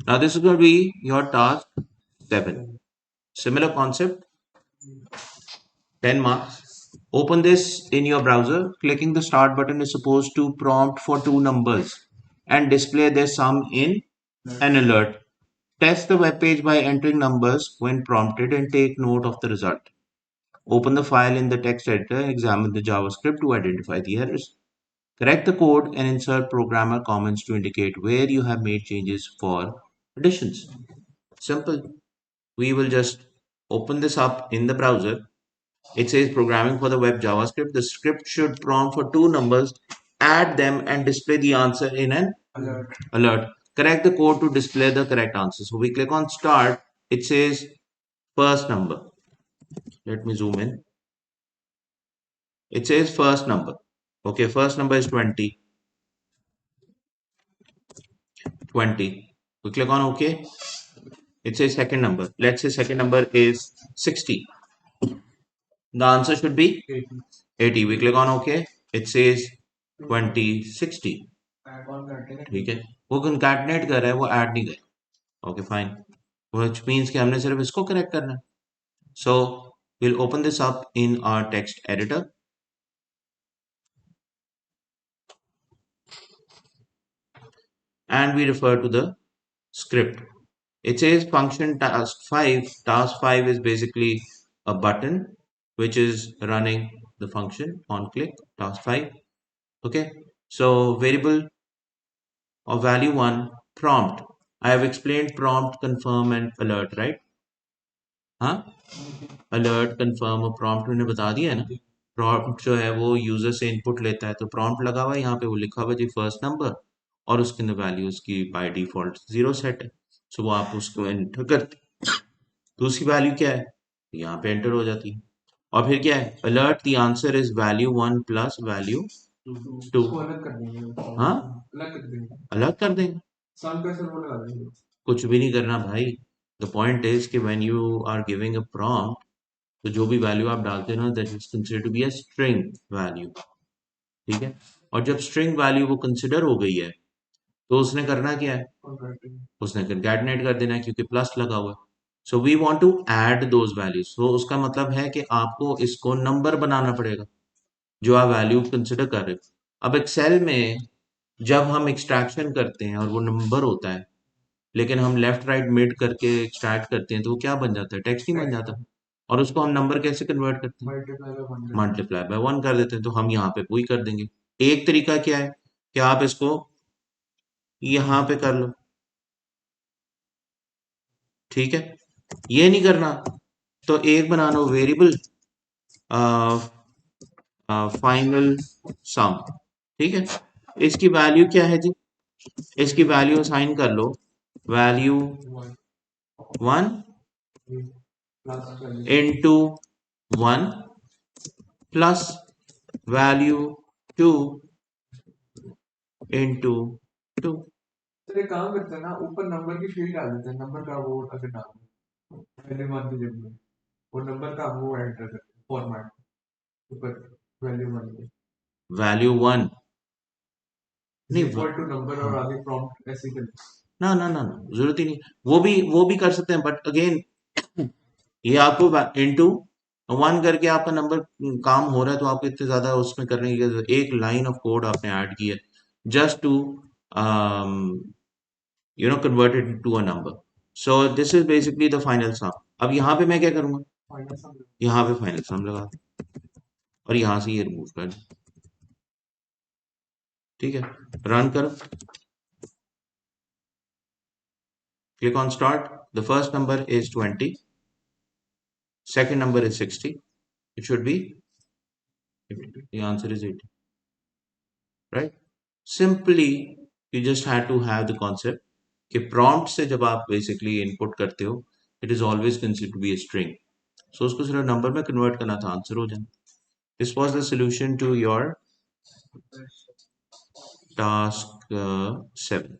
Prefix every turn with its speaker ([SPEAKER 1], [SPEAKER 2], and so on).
[SPEAKER 1] Now this is going to be your task 7. Similar concept, 10 marks. Open this in your browser. Clicking the start button is supposed to prompt for two numbers and display their sum in an alert. Test the web page by entering numbers when prompted and take note of the result. Open the file in the text editor and examine the JavaScript to identify the errors. Correct the code and insert programmer comments to indicate where you have made changes for additions. Simple. We will just open this up in the browser. It says programming for the web JavaScript. The script should prompt for two numbers, add them and display the answer in an alert. Correct the code to display the correct answer. So we click on start. It says first number. Let me zoom in. It says first number. Okay, first number is 20. 20. We click on OK. It says second number. Let's say second number is 60. The answer should be 80. We click on OK. It says 20, 60. ठीक है वो concatenate कर रहा है वो add नहीं कर okay fine which means कि हमने सिर्फ इसको correct करना है so we'll open this up in our text editor and we refer to the script. It says function task 5. Task 5 is basically a button which is running the function on click task 5. Okay, so variable of value 1 prompt. I have explained prompt, confirm and alert, right? हाँ alert, confirm और prompt मैंने बता दिया है ना. Prompt जो है वो यूजर से इनपुट लेता है तो prompt लगा हुआ है यहाँ पे वो लिखा हुआ है जी फर्स्ट नंबर और उसके अंदर वैल्यू उसकी बाय डिफॉल्ट 0 सेट है सो वो आप उसको एंटर करते तो उसकी वैल्यू क्या है यहाँ पे एंटर हो जाती है और फिर क्या है alert the answer is value 1 plus value 2 हाँ अलग कर देंगे कुछ भी नहीं करना भाई द पॉइंट इज कि when you are giving a prompt तो जो भी वैल्यू आप डालते हैं ना that is considered to be a string value ठीक है और जब स्ट्रिंग वैल्यू वो कंसिडर हो गई है तो उसने करना क्या है उसने कंकैटिनेट कर देना है क्योंकि प्लस लगा हुआ है so we want to add those values तो उसका मतलब है कि आपको इसको नंबर बनाना पड़ेगा जो आप वैल्यू कंसिडर कर रहे हो अब एक्सेल में जब हम एक्सट्रैक्शन करते हैं और वो नंबर होता है लेकिन हम लेफ्ट राइट मिड करके एक्सट्रैक्ट करते हैं तो वो क्या बन जाता है टेक्स्ट ही बन जाता है और उसको हम नंबर कैसे कन्वर्ट करते हैं मल्टीप्लाई बाय 1 कर देते हैं तो हम यहाँ पे वही कर देंगे एक तरीका क्या है कि आप इसको यहाँ पे कर लो ठीक है ये नहीं करना तो एक बना लो वेरिएबल फाइनल सम ठीक है इसकी वैल्यू क्या है जी इसकी वैल्यू असाइन कर low value 1 into 1 plus value 2 into 2
[SPEAKER 2] तो एक काम करते हैं ना ऊपर नंबर की फील्ड डाल देते हैं नंबर का वो अगर डाल पहले मान की जगह वो नंबर का वो एंटर करते हैं फॉर्मेट ऊपर वैल्यू 1 पे
[SPEAKER 1] वैल्यू 1 नहीं
[SPEAKER 2] इक्वल टू नंबर और आगे प्रॉम्प्ट ऐसे ही
[SPEAKER 1] ना ना ना ना जरूरत ही नहीं वो भी कर सकते हैं बट अगेन ये आपको इनटू 1 करके आपका नंबर काम हो रहा है तो आपको इतने ज्यादा उसमें करने की जरूरत एक लाइन ऑफ कोड आपने ऐड की है just to convert it to a number so this is basically the final sum अब यहाँ पे मैं क्या करूंगा यहाँ पे फाइनल सम लगा और यहाँ से ये रिमूव कर ठीक है रन करो click on start the first number is 20 second number is 60 it should be 50. The answer is 80 right simply you just had to have the concept कि prompt से जब आप basically input करते हो it is always considered to be a string so उसको सिर्फ number में convert करना था answer हो जाए this was the solution to your task 7